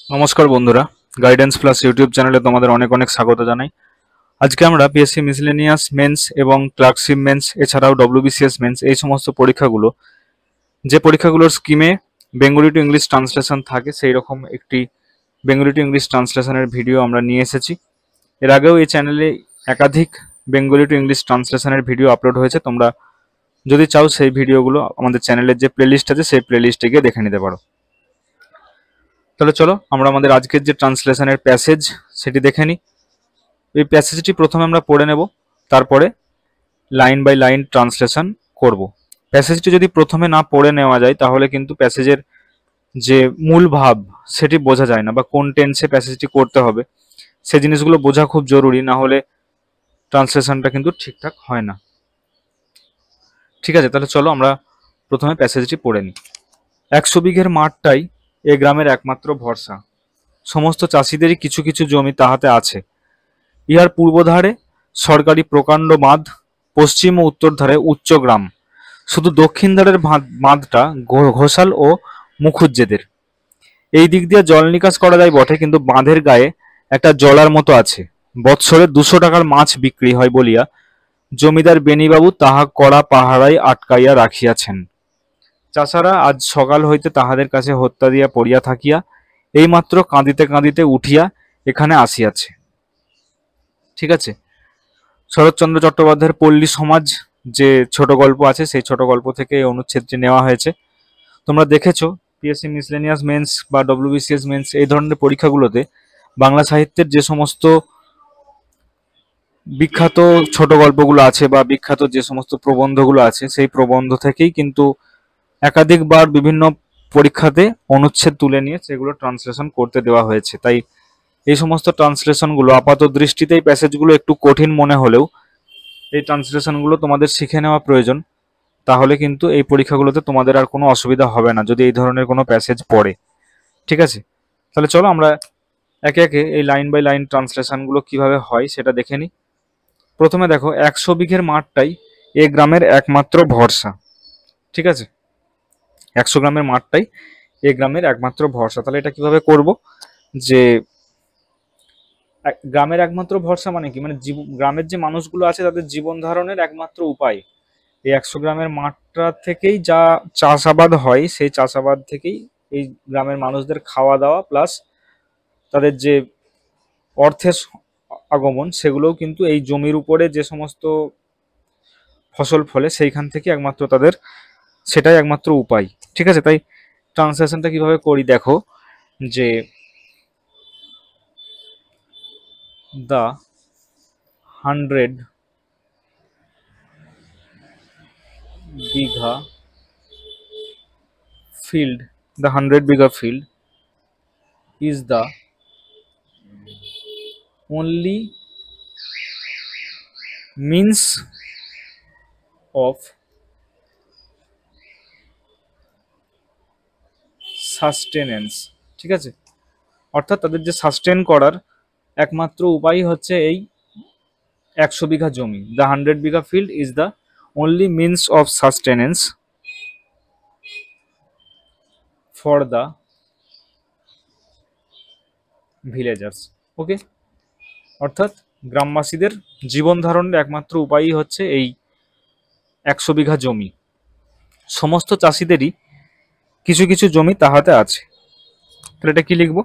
নমস্কার বন্ধুরা, guidance plus YouTube চ্যানেলে তোমাদের অনেক অনেক স্বাগত জানাই। আজকে আমরা পিএসসি মিসলেনিয়াস মেন্স এবং ক্লার্কশিপ মেন্স এছাড়াও ডব্লিউবিসিএস মেন্স এই সমস্ত পরীক্ষাগুলো, যে পরীক্ষাগুলোর স্কিমে বেঙ্গলি টু ইংলিশ ট্রান্সলেশন থাকে, সেই রকম একটি বেঙ্গলি টু ইংলিশ ট্রান্সলেশনের ভিডিও আমরা নিয়ে এসেছি। এর আগেও এই চ্যানেলে একাধিক বেঙ্গলি টু ইংলিশ ট্রান্সলেশনের ভিডিও আপলোড হয়েছে। তোমরা যদি চাও সেই ভিডিওগুলো আমাদের চ্যানেলের যে প্লেলিস্ট আছে সেই প্লেলিস্টে গিয়ে দেখে নিতে পারো। তাহলে চলো আমরা আমাদের আজকের যে ট্রান্সলেশনের প্যাসেজ সেটি দেখে নিই। এই প্যাসেজটি প্রথমে আমরা পড়ে নেব, তারপরে লাইন বাই লাইন ট্রান্সলেশন করব। প্যাসেজটি যদি প্রথমে না পড়ে নেওয়া যায় তাহলে কিন্তু প্যাসেজের যে মূল ভাব সেটি বোঝা যায় না, বা কোন টেন্সে প্যাসেজটি করতে হবে সেই জিনিসগুলো বোঝা খুব জরুরি, না হলে ট্রান্সলেশনটা কিন্তু ঠিকঠাক হয় না। ঠিক আছে, তাহলে চলো আমরা প্রথমে প্যাসেজটি পড়ে নিই। 100 বিঘের মাঠটাই এ গ্রামের একমাত্র ভরসা, সমস্ত চাষিদেরই কিছু কিছু জমি তাহাতে আছে। ইহার পূর্বধারে সরকারি প্রকাণ্ড বাঁধ, পশ্চিম ও উত্তর ধারে উচ্চ গ্রাম, শুধু দক্ষিণ ধারের বাঁধটা ঘোষাল ও মুখুজ্জেদের। এই দিক দিয়ে জল নিকাশ করা যায় বটে, কিন্তু বাঁধের গায়ে একটা জলার মতো আছে। বৎসরে 200 টাকার মাছ বিক্রি হয় বলিয়া জমিদার বেণীবাবু তাহা কড়া পাহারায় আটকাইয়া রাখিয়াছেন। চাষারা আজ সকাল হইতে তাহাদের কাছে হত্যা দিয়া পড়িয়া থাকিয়া এইমাত্র কাঁদিতে কাঁদিতে উঠিয়া এখানে আসিয়াছে। ঠিক আছে, শরৎচন্দ্র চট্টোপাধ্যায়ের পল্লী সমাজ যে ছোট গল্প আছে সেই ছোট গল্প থেকে এই অনুচ্ছেদটি নেওয়া হয়েছে। তোমরা দেখেছো পিএসসি মিসলেনিয়াস মেন্স বা ডব্লিউবিসিএস মেন্স এই ধরনের পরীক্ষাগুলোতে বাংলা সাহিত্যের যে সমস্ত বিখ্যাত ছোট গল্পগুলো আছে বা বিখ্যাত যে সমস্ত প্রবন্ধগুলো আছে সেই প্রবন্ধ থেকেই কিন্তু একাধিকবার বিভিন্ন পরীক্ষাতে অনুচ্ছেদ তুলে নিয়ে সেগুলো ট্রান্সলেশন করতে দেওয়া হয়েছে। তাই এই সমস্ত ট্রান্সলেশনগুলো আপাত দৃষ্টিতে এই প্যাসেজগুলো একটু কঠিন মনে হলেও এই ট্রান্সলেশনগুলো তোমাদের শিখে নেওয়া প্রয়োজন। তাহলে কিন্তু এই পরীক্ষাগুলোতে তোমাদের আর কোনো অসুবিধা হবে না যদি এই ধরনের কোনো প্যাসেজ পড়ে। ঠিক আছে, তাহলে চলো আমরা একে একে এই লাইন বাই লাইন ট্রান্সলেশনগুলো কিভাবে হয় সেটা দেখে নিই। প্রথমে দেখো, 100 বিঘের মাঠটাই এ গ্রামের একমাত্র ভরসা। ঠিক আছে, 100 গ্রামের মাঠটাই এ গ্রামের একমাত্র ভরসা। তাহলে এটা কিভাবে করব, যে গ্রামের একমাত্র ভরসা মানে কি, মানে গ্রামের যে মানুষগুলো আছে তাদের জীবন ধারণের একমাত্র উপায় এই 100 গ্রামের মাঠটা থেকেই যা চাষাবাদ হয় সেই চাষাবাদ থেকেই এই গ্রামের মানুষদের খাওয়া দাওয়া প্লাস তাদের যে অর্থের আগমন সেগুলোও কিন্তু এই জমির উপরে যে সমস্ত ফসল ফলে সেইখান থেকে একমাত্র তাদের সেটাই একমাত্র উপায়। ঠিক আছে, তাই ট্রান্সলেশনটা কিভাবে করি দেখো, যে the 100 bigha field, the 100 bigha field is the only means of sustenance। ঠিক আছে, অর্থাৎ তাদের যে সাস্টেন করার একমাত্র উপায় হচ্ছে এই 100 বিঘা জমি। The 100 bigha field is the only means of sustenance for the villagers। ওকে, অর্থাৎ গ্রামবাসীদের জীবন ধারণের একমাত্র উপায়ই হচ্ছে এই 100 বিঘা জমি। সমস্ত চাষিদেরই কিছু কিছু জমি তাহাতে আছে। তাহলে এটা কি লিখবো,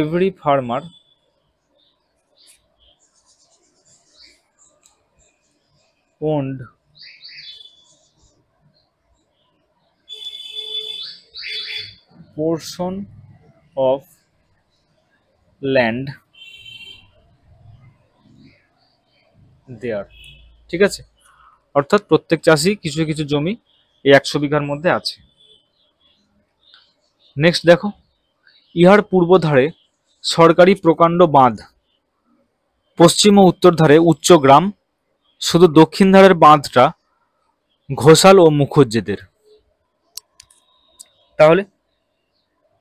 every farmer owned portion of land there। ঠিক আছে, অর্থাৎ প্রত্যেক চাষি কিছু কিছু জমি এই 100 বিঘার মধ্যে আছে। নেক্সট দেখো, ইহার পূর্ব ধারে সরকারি প্রকাণ্ড বাঁধ, পশ্চিম ও উত্তর ধারে উচ্চ গ্রাম, শুধু দক্ষিণ ধারের বাঁধটা ঘোষাল ও মুখুজ্জেদের। তাহলে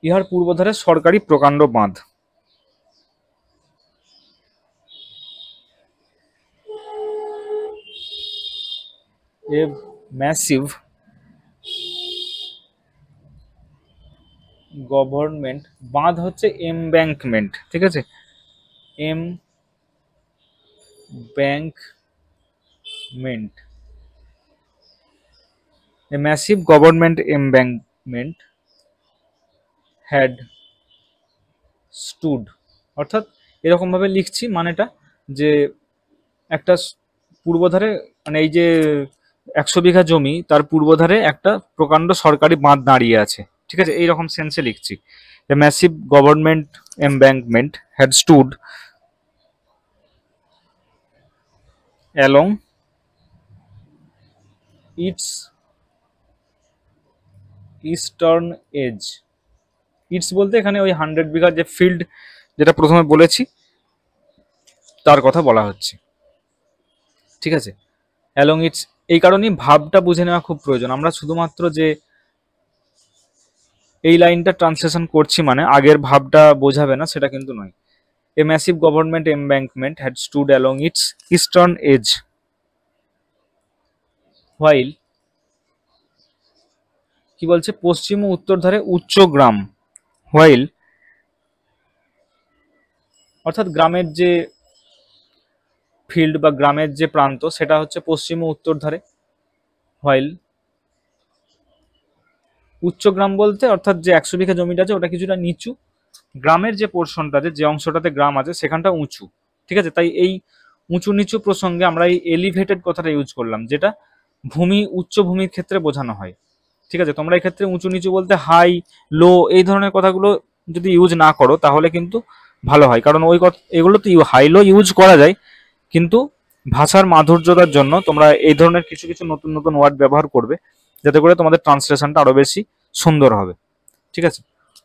ইহার পূর্ব ধারে সরকারি প্রকাণ্ড বাঁধ, a massive গভর্নমেন্ট, বাঁধ হচ্ছে এমব্যাঙ্কমেন্ট, ঠিক আছে, embankment, A massive government embankment had stood, অর্থাৎ এরকম ভাবে লিখছি মানেটা, যে একটা পূর্বধারে, মানে এই যে 100 বিঘা জমি তার পূর্বধারে একটা প্রকাণ্ড সরকারি বাঁধ দাঁড়িয়ে আছে, ঠিক আছে, এইরকম সেন্সে লিখছি। A massive government embankment had stood along its eastern edge. Its বলতে এখানে ওই 100 বিঘার যে ফিল্ড যেটা প্রথমে বলেছি তার কথা বলা হচ্ছে, ঠিক আছে। অ্যালং ইটস, এই কারণেই ভাবটা বুঝে নেওয়া খুব প্রয়োজন। আমরা শুধুমাত্র যে এই লাইনটা ট্রান্সলেশন করছি মানে আগের ভাবটা বোঝাবে না, সেটা কিন্তু নয়। A massive government embankment had stood along its eastern edge while, কি বলছে, পশ্চিম ও উত্তর ধারে উচ্চ গ্রাম, হোয়াইল অর্থাৎ গ্রামের যে ফিল্ড বা গ্রামের যে প্রান্ত সেটা হচ্ছে পশ্চিম ও উত্তর ধারে, হোয়াইল উচ্চ গ্রাম বলতে অর্থাৎ যে 100 বিঘা জমিটা আছে ওটা কিছুটা নিচু, গ্রামের যে পোর্শনটা আছে, যে অংশটাতে গ্রাম আছে সেখানটা উঁচু, ঠিক আছে। তাই এই উঁচু নিচু প্রসঙ্গে আমরা এই এলিভেটেড কথাটা ইউজ করলাম, যেটা ভূমি উচ্চ ভূমির ক্ষেত্রে বোঝানো হয়, ঠিক আছে। তোমরা এই ক্ষেত্রে উঁচু নিচু বলতে হাই লো এই ধরনের কথাগুলো যদি ইউজ না করো তাহলে কিন্তু ভালো হয়, কারণ ওই কথা এগুলো তো হাই লো ইউজ করা যায়, কিন্তু ভাষার মাধুর্যতার জন্য তোমরা এই ধরনের কিছু কিছু নতুন নতুন ওয়ার্ড ব্যবহার করবে, যাতে করে তোমাদের ট্রান্সলেশনটা আরো বেশি সুন্দর হবে, ঠিক আছে।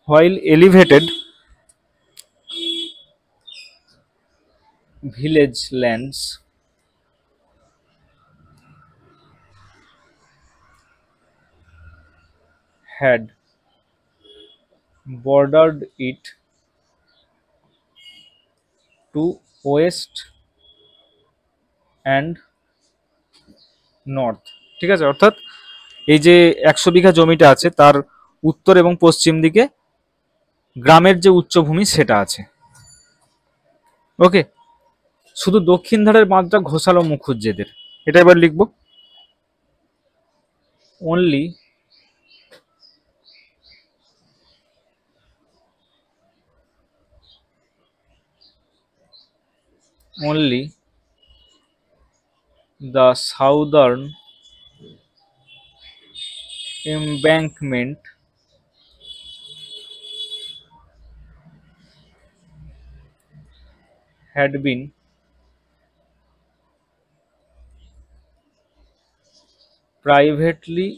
While elevated village lands had bordered it to west and north, ঠিক আছে। অর্থাৎ এই যে 100 বিঘা জমিটা আছে তার উত্তর এবং পশ্চিম দিকে গ্রামের যে উচ্চভূমি সেটা আছে, ওকে। শুধু দক্ষিণ ধারের বাঁধটা ঘোষালো মুখুজ্জেদের, এটা এবার লিখবো। Only only the southern embankment had been privately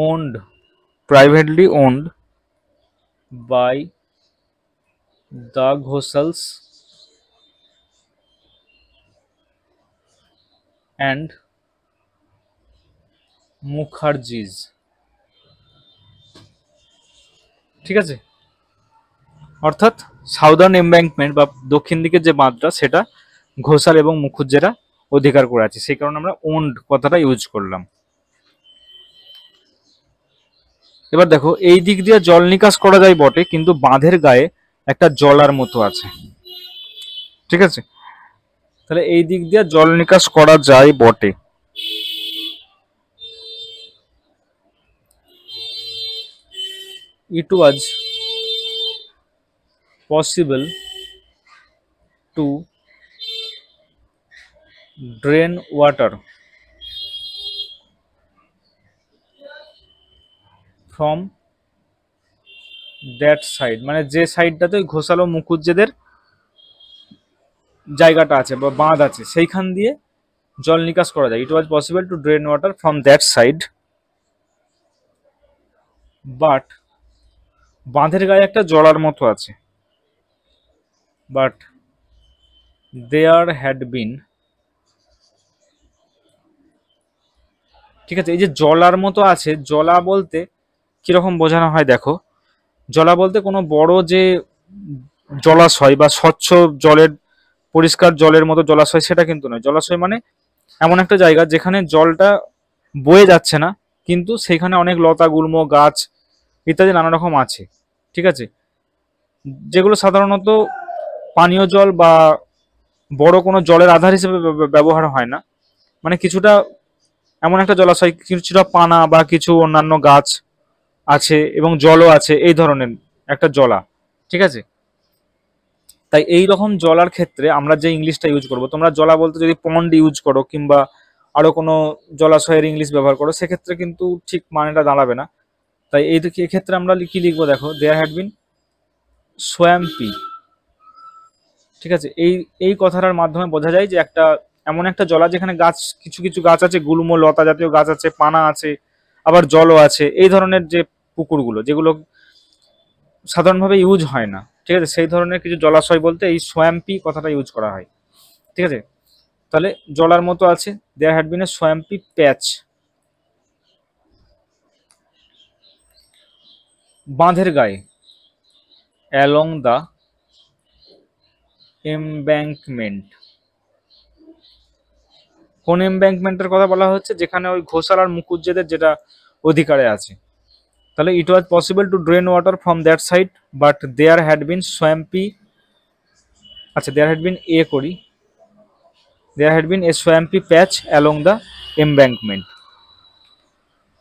owned by the Ghoshals and Mukherjees, ঠিক আছে। অর্থাৎ সাউদার্ন এমব্যাঙ্কমেন্ট বা দক্ষিণ দিকের যে বাঁধটা সেটা ঘোষাল এবং মুখুজ্জেরা অধিকার করে আছে, সেই কারণে আমরা ওন্ড কথাটা ইউজ করলাম। এবার দেখো, এই দিক দিয়ে জল নিকাশ করা যায় বটে, কিন্তু বাঁধের গায়ে একটা জলার মতো আছে, ঠিক আছে। তাহলে এই দিক দিয়ে জল নিকাশ করা যায় বটে, it was possible to drain water from that side, মানে যে সাইডটাতে ঘোষালো মুখুজ্জেদের জায়গাটা আছে বা বাঁধ আছে সেইখান দিয়ে জল নিকাশ করা যায়। It was possible to drain water from that side, but বাঁধের গায়ে একটা জলার মতো আছে, বাট দেয়ার হ্যাড বিন, ঠিক আছে। এই যে জলার মতো আছে, জলা বলতে কিরকম বোঝানো হয় দেখো, জলা বলতে কোনো বড় যে জলাশয় বা স্বচ্ছ জলের পরিষ্কার জলের মতো জলাশয় সেটা কিন্তু নয়। জলাশয় মানে এমন একটা জায়গা যেখানে জলটা বয়ে যাচ্ছে না, কিন্তু সেখানে অনেক লতা গুল্ম গাছ ইত্যাদি নানা রকম আছে। ঠিক আছে, যেগুলো সাধারণত পানীয় জল বা বড় কোনো জলের আধার হিসেবে ব্যবহার হয় না। মানে কিছুটা এমন একটা জলাশয়, কিছুটা পানা বা কিছু অন্যান্য গাছ আছে এবং জলও আছে, এই ধরনের একটা জলা। ঠিক আছে, তাই এই রকম জলার ক্ষেত্রে আমরা যে ইংলিশটা ইউজ করব, তোমরা জলা বলতে যদি পন্ড ইউজ করো কিংবা আরো কোনো জলাশয়ের ইংলিশ ব্যবহার করো, সেক্ষেত্রে কিন্তু ঠিক মানেটা দাঁড়াবে না। তাই এই ক্ষেত্রে আমরা কি লিখবো দেখো, দেয়ার হ্যাড বিন সোয়াম্পি। ঠিক আছে, এই এই কথাটার মাধ্যমে বোঝা যায় যে একটা এমন একটা জলা যেখানে গাছ, কিছু কিছু গাছ আছে, গুল্ম লতা জাতীয় গাছ আছে, পানা আছে, আবার জলও আছে, এই ধরনের যে পুকুরগুলো যেগুলো সাধারণভাবে ইউজ হয় না। ঠিক আছে, সেই ধরনের কিছু জলাশয় বলতে এই সোয়াম্পি কথাটা ইউজ করা হয়। ঠিক আছে, তাহলে জলার মতো আছে, দেয়ার হ্যাড বিন এ সোয়াম্পি প্যাচ। বাঁধের গায়ে, অ্যালং দ্য এমব্যাঙ্কমেন্ট। কোন এমব্যাঙ্কমেন্টের কথা বলা হচ্ছে? যেখানে ওই ঘোষাল আর মুকুজ্জেদের যেটা অধিকারে আছে। তাহলে it was possible to drain water from that side but there had been swampy. আচ্ছা, দেয়ার হ্যাড বিন এ করি, there had been a swampy patch along the embankment.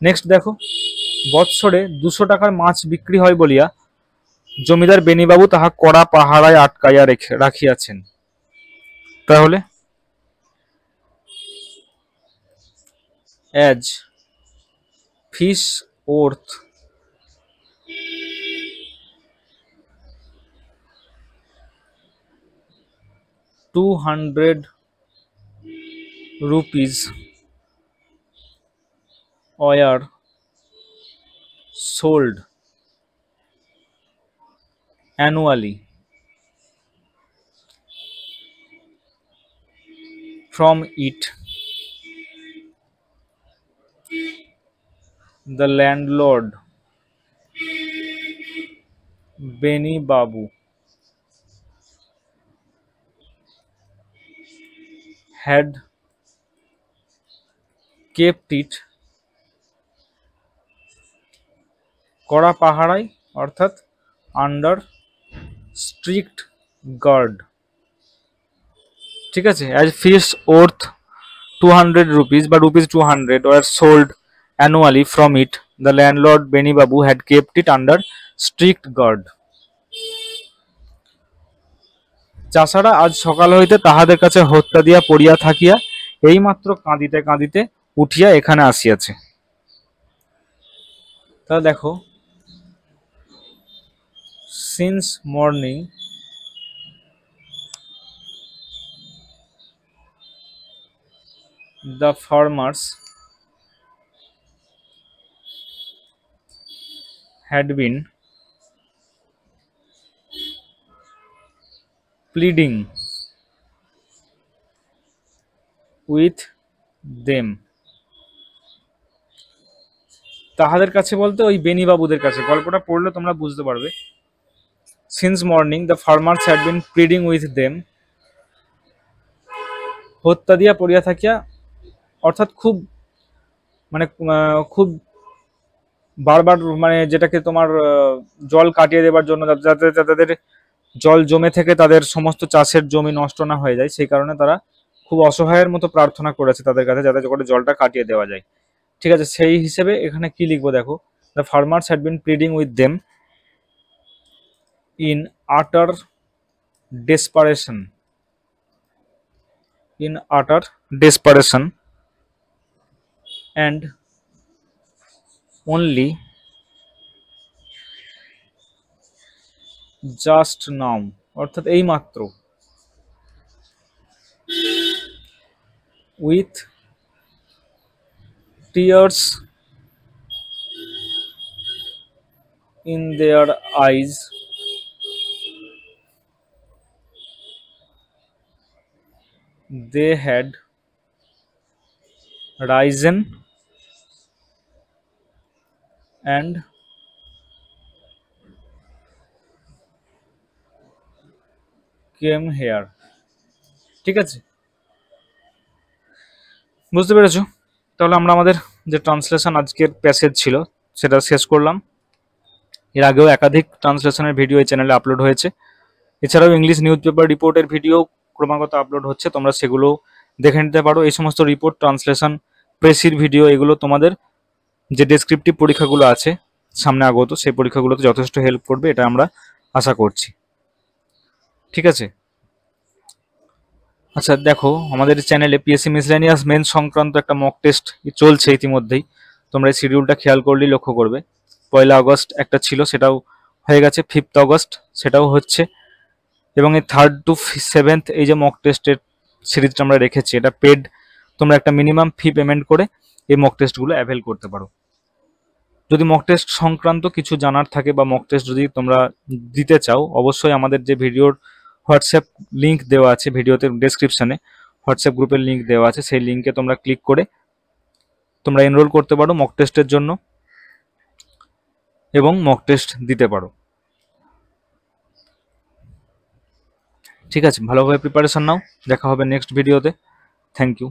Next দেখো, বৎসরে 200 টাকার মাছ বিক্রি হয় বলিয়া জমিদার বেনিবাবু তাহা কড়া পাহারায় আটকাইয়া রাখিয়াছেন। তাহলে as fish worth ₹200 were sold annually from it, the landlord Beni Babu had kept it কড়া পাহারায়, অর্থাৎ আন্ডার স্ট্রিক্ট গার্ড। ঠিক আছে, অ্যাজ ফিশ ওর্থ ₹200 বা ₹200 were sold annually from it, the landlord Beni Babu had kept it under strict guard. Chashara আজ সকাল হইতে তাহাদের কাছে হত্যা দিয়া পড়িয়া থাকিয়া এইমাত্র কাঁদিতে কাঁদিতে উঠিয়া এখানে আসিয়াছে। তা দেখো, since morning the farmers had been pleading with them. তাহাদের কাছে বলতে ওই বেনি বাবুদের কাছে, গল্পটা পড়লে তোমরা বুঝতে পারবে। Since morning the farmers had been pleading with them, হত্যা দিয়া পড়িয়া থাকিয়া, অর্থাৎ খুব মানে খুব বারবার, মানে যেটাকে তোমার জল কাটিয়ে দেবার জন্য, যাতে তাদের জল জমে থেকে তাদের সমস্ত চাষের জমি নষ্ট না হয়ে যায়, সেই কারণে তারা খুব অসহায়ের মতো প্রার্থনা করেছে তাদের কাছে, যাতে করে জলটা কাটিয়ে দেওয়া যায়। ঠিক আছে, সেই হিসেবে এখানে কি লিখবো দেখো, the farmers had been pleading with them in আটার desperation, in utter desperation, and only just now, অর্থাৎ এই মাত্র, with tears in their eyes, they had risen and came here. ঠিক আছে, বুঝতে পেরেছো? তাহলে আমরা আমাদের যে ট্রান্সলেশন আজকের প্যাসেজ ছিল সেটা শেষ করলাম। এর আগেও একাধিক ট্রান্সলেশনের ভিডিও এই চ্যানেলে আপলোড হয়েছে। এছাড়াও ইংলিশ নিউজ পেপার রিপোর্টের ভিডিও ক্রমাগত আপলোড হচ্ছে, তোমরা সেগুলো দেখে নিতে পারো। এই সমস্ত রিপোর্ট, ট্রান্সলেশন, প্রেসির ভিডিও এগুলো তোমাদের যে ডেসক্রিপটিভ পরীক্ষাগুলো আছে সামনে আগত, সেই পরীক্ষাগুলোতে যথেষ্ট হেল্প করবে, এটা আমরা আশা করছি। ঠিক আছে, আচ্ছা দেখো, আমাদের চ্যানেলে পিএসসি মিসলেনিয়াস মেন্স সংক্রান্ত একটা মক টেস্ট চলছে ইতিমধ্যেই। তোমরা এই শিডিউলটা খেয়াল করলেই লক্ষ্য করবে। 1 আগস্ট একটা ছিল, সেটাও হয়ে গেছে। 5 আগস্ট সেটাও হচ্ছে। এবং এই 3rd to 7th এই যে মক টেস্টের সিরিজটা আমরা রেখেছি, এটা পেড। তোমরা একটা মিনিমাম ফি পেমেন্ট করে এই মক টেস্টগুলো অ্যাভেল করতে পারো। যদি মক টেস্ট সংক্রান্ত কিছু জানার থাকে বা মক টেস্ট যদি তোমরা দিতে চাও, অবশ্যই আমাদের যে ভিডিওর হোয়াটসঅ্যাপ লিঙ্ক দেওয়া আছে, ভিডিওতে ডেসক্রিপশনে হোয়াটসঅ্যাপ গ্রুপের লিঙ্ক দেওয়া আছে, সেই লিঙ্কে তোমরা ক্লিক করে তোমরা এনরোল করতে পারো মক টেস্টের জন্য এবং মক টেস্ট দিতে পারো। ঠিক আছে, ভালোভাবে প্রিপারেশন নাও। দেখা হবে নেক্সট ভিডিওতে। Thank you.